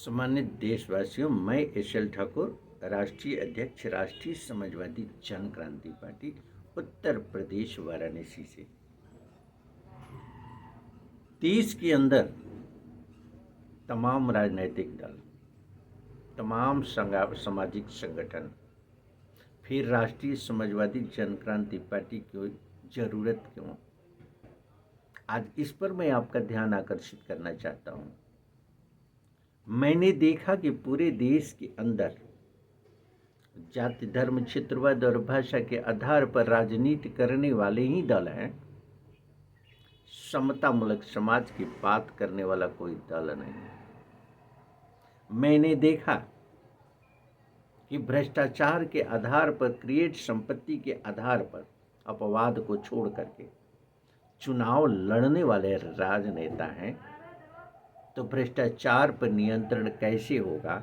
सम्मानित देशवासियों, मैं एस.एल. ठाकुर, राष्ट्रीय अध्यक्ष राष्ट्रीय समाजवादी जन क्रांति पार्टी उत्तर प्रदेश वाराणसी से। देश के अंदर तमाम राजनीतिक दल, तमाम सामाजिक संगठन, फिर राष्ट्रीय समाजवादी जन क्रांति पार्टी की जरूरत क्यों? आज इस पर मैं आपका ध्यान आकर्षित करना चाहता हूं। मैंने देखा कि पूरे देश के अंदर जाति, धर्म, क्षेत्रवाद और भाषा के आधार पर राजनीति करने वाले ही दल हैं। समतामूलक समाज की बात करने वाला कोई दल नहीं है। मैंने देखा कि भ्रष्टाचार के आधार पर, क्रिएट संपत्ति के आधार पर अपवाद को छोड़ करके चुनाव लड़ने वाले राजनेता हैं, तो भ्रष्टाचार पर नियंत्रण कैसे होगा,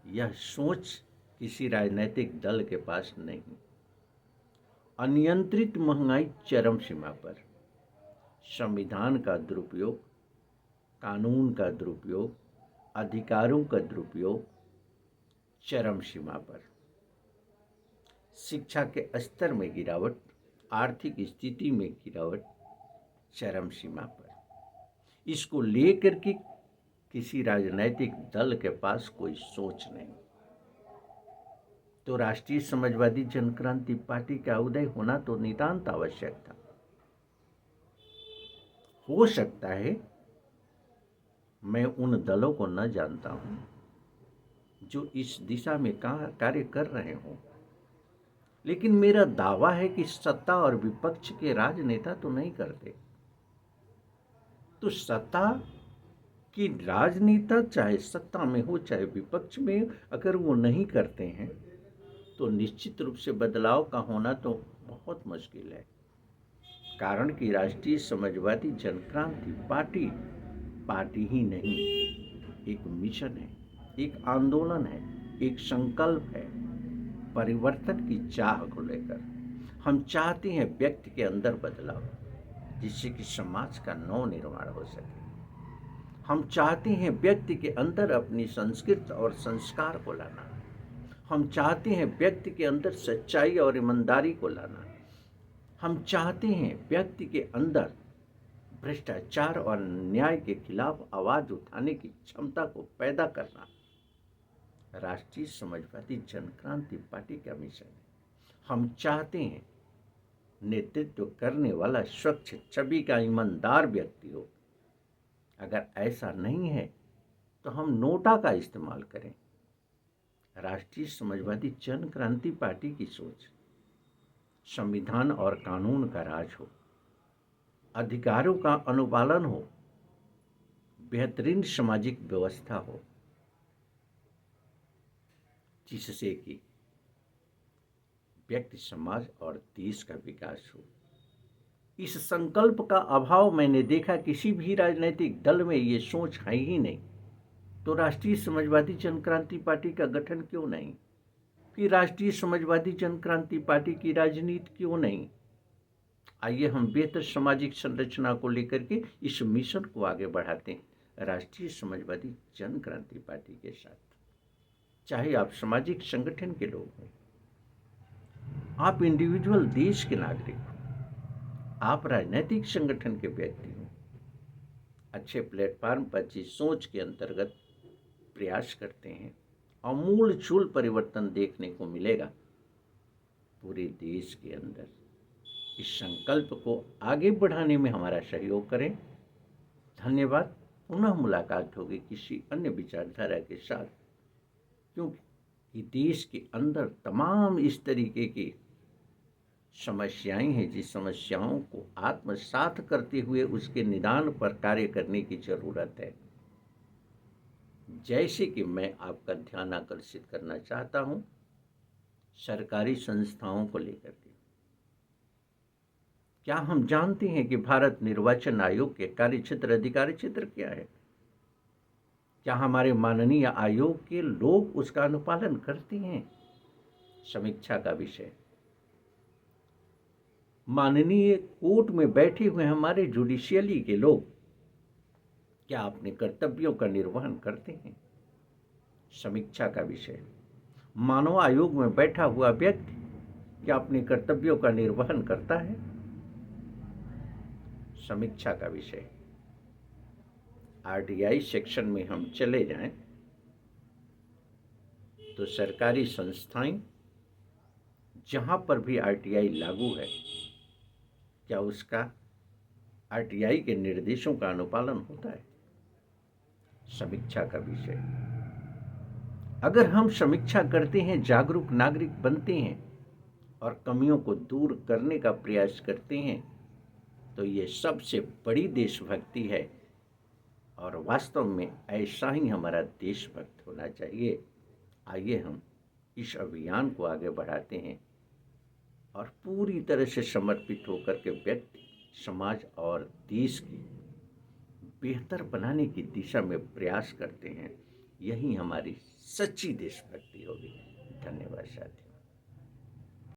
यह सोच किसी राजनीतिक दल के पास नहीं। अनियंत्रित महंगाई चरम सीमा पर, संविधान का दुरुपयोग, कानून का दुरुपयोग, अधिकारों का दुरुपयोग चरम सीमा पर, शिक्षा के स्तर में गिरावट, आर्थिक स्थिति में गिरावट चरम सीमा पर। इसको लेकर के किसी राजनीतिक दल के पास कोई सोच नहीं। तो राष्ट्रीय समाजवादी जन क्रांति पार्टी का उदय होना तो नितांत आवश्यक था। हो सकता है मैं उन दलों को न जानता हूं जो इस दिशा में कार्य कर रहे हों, लेकिन मेरा दावा है कि सत्ता और विपक्ष के राजनेता तो नहीं करते। तो सत्ता कि राजनेता चाहे सत्ता में हो चाहे विपक्ष में, अगर वो नहीं करते हैं तो निश्चित रूप से बदलाव का होना तो बहुत मुश्किल है। कारण कि राष्ट्रीय समाजवादी जन क्रांति पार्टी ही नहीं, एक मिशन है, एक आंदोलन है, एक संकल्प है। परिवर्तन की चाह को लेकर हम चाहते हैं व्यक्ति के अंदर बदलाव, जिससे कि समाज का नव निर्माण हो सके। हम चाहते हैं व्यक्ति के अंदर अपनी संस्कृति और संस्कार को लाना। हम चाहते हैं व्यक्ति के अंदर सच्चाई और ईमानदारी को लाना। हम चाहते हैं व्यक्ति के अंदर भ्रष्टाचार और न्याय के खिलाफ आवाज उठाने की क्षमता को पैदा करना राष्ट्रीय समाजवादी जन क्रांति पार्टी का मिशन है। हम चाहते हैं नेतृत्व करने वाला स्वच्छ छवि का ईमानदार व्यक्ति हो। अगर ऐसा नहीं है तो हम नोटा का इस्तेमाल करें। राष्ट्रीय समाजवादी जन क्रांति पार्टी की सोच संविधान और कानून का राज हो, अधिकारों का अनुपालन हो, बेहतरीन सामाजिक व्यवस्था हो, जिससे कि व्यक्ति, समाज और देश का विकास हो। इस संकल्प का अभाव मैंने देखा किसी भी राजनीतिक दल में। ये सोच है ही नहीं, तो राष्ट्रीय समाजवादी जन क्रांति पार्टी का गठन क्यों नहीं? फिर राष्ट्रीय समाजवादी जन क्रांति पार्टी की राजनीति क्यों नहीं? आइए हम बेहतर सामाजिक संरचना को लेकर के इस मिशन को आगे बढ़ाते हैं राष्ट्रीय समाजवादी जन क्रांति पार्टी के साथ। चाहे आप सामाजिक संगठन के लोग हों, आप इंडिविजुअल देश के नागरिक हो, आप राजनीतिक संगठन के व्यक्ति हो, अच्छे प्लेटफॉर्म पर जिस सोच के अंतर्गत प्रयास करते हैं, आमूल-चूल परिवर्तन देखने को मिलेगा पूरे देश के अंदर। इस संकल्प को आगे बढ़ाने में हमारा सहयोग करें। धन्यवाद। पुनः मुलाकात होगी किसी अन्य विचारधारा के साथ, क्योंकि देश के अंदर तमाम इस तरीके की समस्याएं हैं, जिस समस्याओं को आत्मसात करते हुए उसके निदान पर कार्य करने की जरूरत है। जैसे कि मैं आपका ध्यान आकर्षित करना चाहता हूं सरकारी संस्थाओं को लेकर के। क्या हम जानते हैं कि भारत निर्वाचन आयोग के कार्यक्षेत्र, अधिकार क्षेत्र क्या है? क्या हमारे माननीय आयोग के लोग उसका अनुपालन करते हैं? समीक्षा का विषय। माननीय कोर्ट में बैठे हुए हमारे जुडिशियली के लोग क्या अपने कर्तव्यों का निर्वहन करते हैं? समीक्षा का विषय। मानव आयोग में बैठा हुआ व्यक्ति क्या अपने कर्तव्यों का निर्वहन करता है? समीक्षा का विषय। आरटीआई सेक्शन में हम चले जाएं तो सरकारी संस्थाएं जहां पर भी आरटीआई लागू है, क्या उसका आरटीआई के निर्देशों का अनुपालन होता है? समीक्षा का विषय। अगर हम समीक्षा करते हैं, जागरूक नागरिक बनते हैं और कमियों को दूर करने का प्रयास करते हैं, तो ये सबसे बड़ी देशभक्ति है और वास्तव में ऐसा ही हमारा देशभक्त होना चाहिए। आइए हम इस अभियान को आगे बढ़ाते हैं और पूरी तरह से समर्पित होकर के व्यक्ति, समाज और देश की बेहतर बनाने की दिशा में प्रयास करते हैं। यही हमारी सच्ची देशभक्ति होगी। धन्यवाद साथियों।